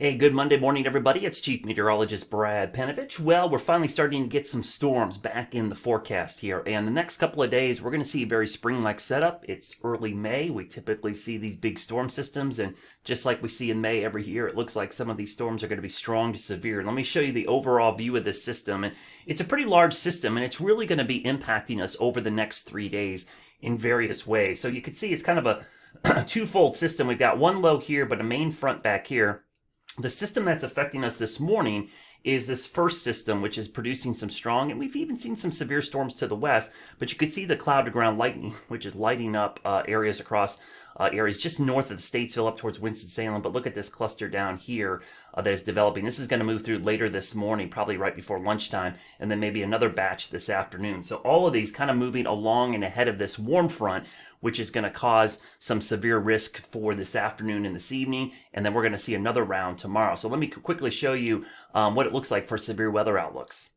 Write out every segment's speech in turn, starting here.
Hey, good Monday morning, everybody. It's Chief Meteorologist Brad Panovich. Well, we're finally starting to get some storms back in the forecast here, and the next couple of days we're going to see a very spring-like setup. It's early May. We typically see these big storm systems, and just like we see in May every year, it looks like some of these storms are going to be strong to severe. Let me show you the overall view of this system, and it's a pretty large system, and it's really going to be impacting us over the next 3 days in various ways. So you can see it's kind of a twofold system. We've got one low here, but a main front back here. The system that's affecting us this morning is this first system, which is producing some strong, and we've even seen some severe storms to the west, but you could see the cloud to ground lightning, which is lighting up areas across areas just north of the Statesville up towards Winston-Salem. But look at this cluster down here that is developing. This is going to move through later this morning, probably right before lunchtime, and then maybe another batch this afternoon. So all of these kind of moving along and ahead of this warm front, which is going to cause some severe risk for this afternoon and this evening. And then we're going to see another round tomorrow. So let me quickly show you what it looks like for severe weather outlooks.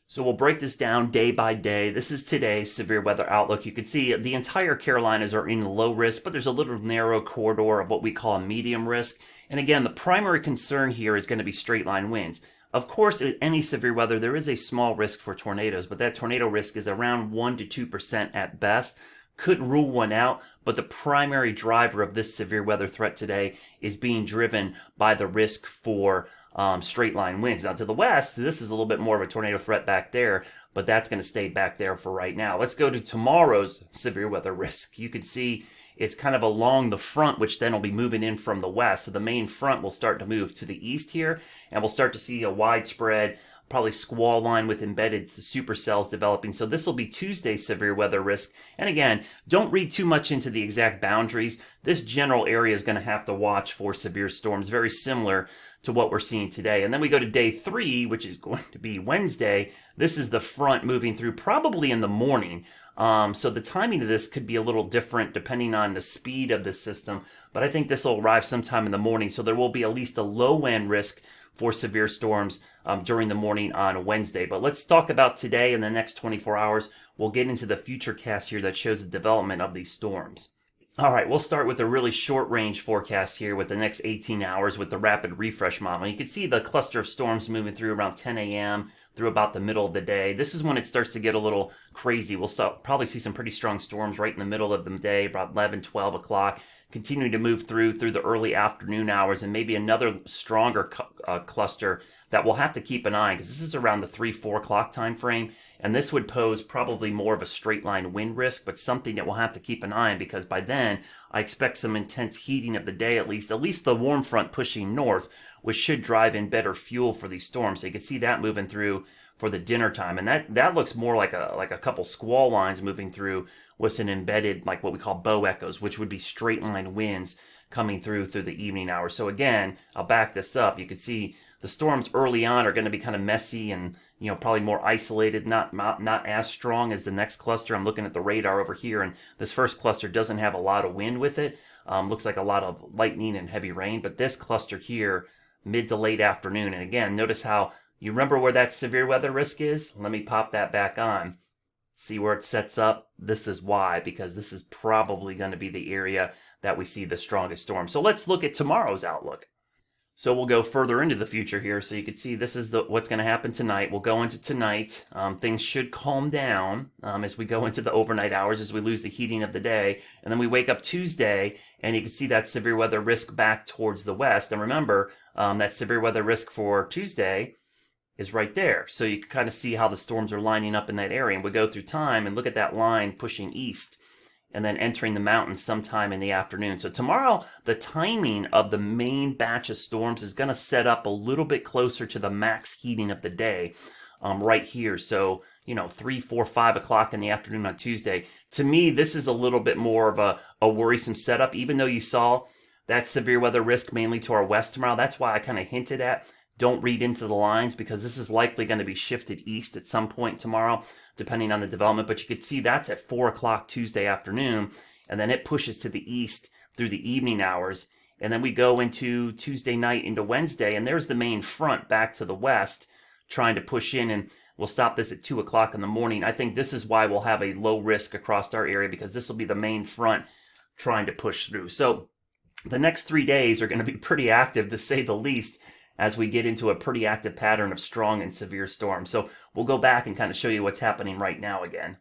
So we'll break this down day by day. This is today's severe weather outlook. You can see the entire Carolinas are in low risk, but there's a little narrow corridor of what we call a medium risk. And again, the primary concern here is going to be straight line winds. Of course, in any severe weather, there is a small risk for tornadoes, but that tornado risk is around 1 to 2% at best. Could rule one out, but the primary driver of this severe weather threat today is being driven by the risk for straight line winds. Now to the west, this is a little bit more of a tornado threat back there, but that's going to stay back there for right now. Let's go to tomorrow's severe weather risk. You can see it's kind of along the front, which then will be moving in from the west. So the main front will start to move to the east here, and we'll start to see a widespread probably squall line with embedded supercells developing. So this will be Tuesday's severe weather risk. And again, don't read too much into the exact boundaries. This general area is going to have to watch for severe storms, very similar to what we're seeing today. And then we go to day 3, which is going to be Wednesday. This is the front moving through probably in the morning. So the timing of this could be a little different depending on the speed of the system, but I think this will arrive sometime in the morning. So there will be at least a low end risk for severe storms during the morning on Wednesday. But let's talk about today and the next 24 hours. We'll get into the future cast here that shows the development of these storms. All right, we'll start with a really short range forecast here with the next 18 hours with the rapid refresh model. You can see the cluster of storms moving through around 10 a.m. through about the middle of the day. This is when it starts to get a little crazy. We'll probably see some pretty strong storms right in the middle of the day, about 11, 12 o'clock. Continuing to move through the early afternoon hours, and maybe another stronger cluster that we'll have to keep an eye on, because this is around the 3, 4 o'clock time frame, and this would pose probably more of a straight line wind risk, but something that we'll have to keep an eye on, because by then I expect some intense heating of the day, at least the warm front pushing north, which should drive in better fuel for these storms. So you can see that moving through for the dinner time, and that looks more like a couple squall lines moving through with some embedded, like what we call bow echoes, which would be straight line winds coming through the evening hours. So again, I'll back this up. You can see the storms early on are going to be kind of messy and probably more isolated, not as strong as the next cluster. I'm looking at the radar over here, and this first cluster doesn't have a lot of wind with it. Looks like a lot of lightning and heavy rain, but this cluster here, mid to late afternoon, and again, notice how you remember where that severe weather risk is? Let me pop that back on. See where it sets up? This is why, because this is probably going to be the area that we see the strongest storm. So let's look at tomorrow's outlook. So we'll go further into the future here. So you can see this is what's going to happen tonight. We'll go into tonight. Things should calm down as we go into the overnight hours, as we lose the heating of the day. And then we wake up Tuesday, and you can see that severe weather risk back towards the west. And remember, that severe weather risk for Tuesday is right there. So you can kind of see how the storms are lining up in that area. And we go through time and look at that line pushing east and then entering the mountains sometime in the afternoon. So tomorrow, the timing of the main batch of storms is going to set up a little bit closer to the max heating of the day right here. So, 3, 4, 5 o'clock in the afternoon on Tuesday. To me, this is a little bit more of a worrisome setup, even though you saw that severe weather risk mainly to our west tomorrow. That's why I kind of hinted at don't read into the lines, because this is likely going to be shifted east at some point tomorrow, depending on the development. But you could see that's at 4 o'clock Tuesday afternoon, and then it pushes to the east through the evening hours. And then we go into Tuesday night into Wednesday, and there's the main front back to the west trying to push in, and we'll stop this at 2 o'clock in the morning. I think this is why we'll have a low risk across our area, because this will be the main front trying to push through. So The next 3 days are going to be pretty active, to say the least, as we get into a pretty active pattern of strong and severe storms. So we'll go back and kind of show you what's happening right now again.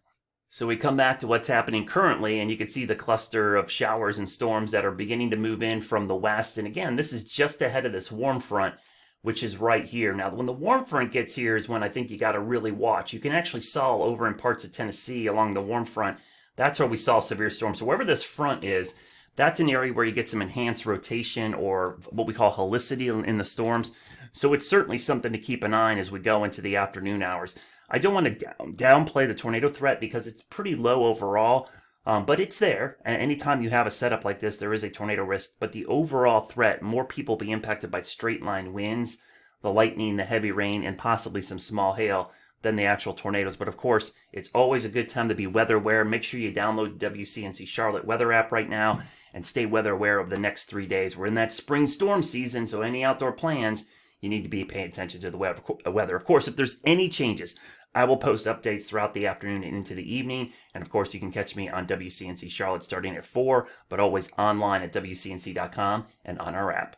So we come back to what's happening currently, and you can see the cluster of showers and storms that are beginning to move in from the west. And again, this is just ahead of this warm front, which is right here. Now, when the warm front gets here is when I think you got to really watch. You can actually saw over in parts of Tennessee along the warm front. That's where we saw severe storms. So wherever this front is, that's an area where you get some enhanced rotation, or what we call helicity in the storms. So it's certainly something to keep an eye on as we go into the afternoon hours. I don't want to downplay the tornado threat because it's pretty low overall, but it's there. And anytime you have a setup like this, there is a tornado risk. But the overall threat, more people be impacted by straight line winds, the lightning, the heavy rain, and possibly some small hail than the actual tornadoes. But of course, it's always a good time to be weather aware. Make sure you download WCNC Charlotte weather app right now and stay weather aware of the next 3 days. We're in that spring storm season, so any outdoor plans, you need to be paying attention to the weather. Of course, if there's any changes, I will post updates throughout the afternoon and into the evening. And of course, you can catch me on WCNC Charlotte starting at 4, but always online at WCNC.com and on our app.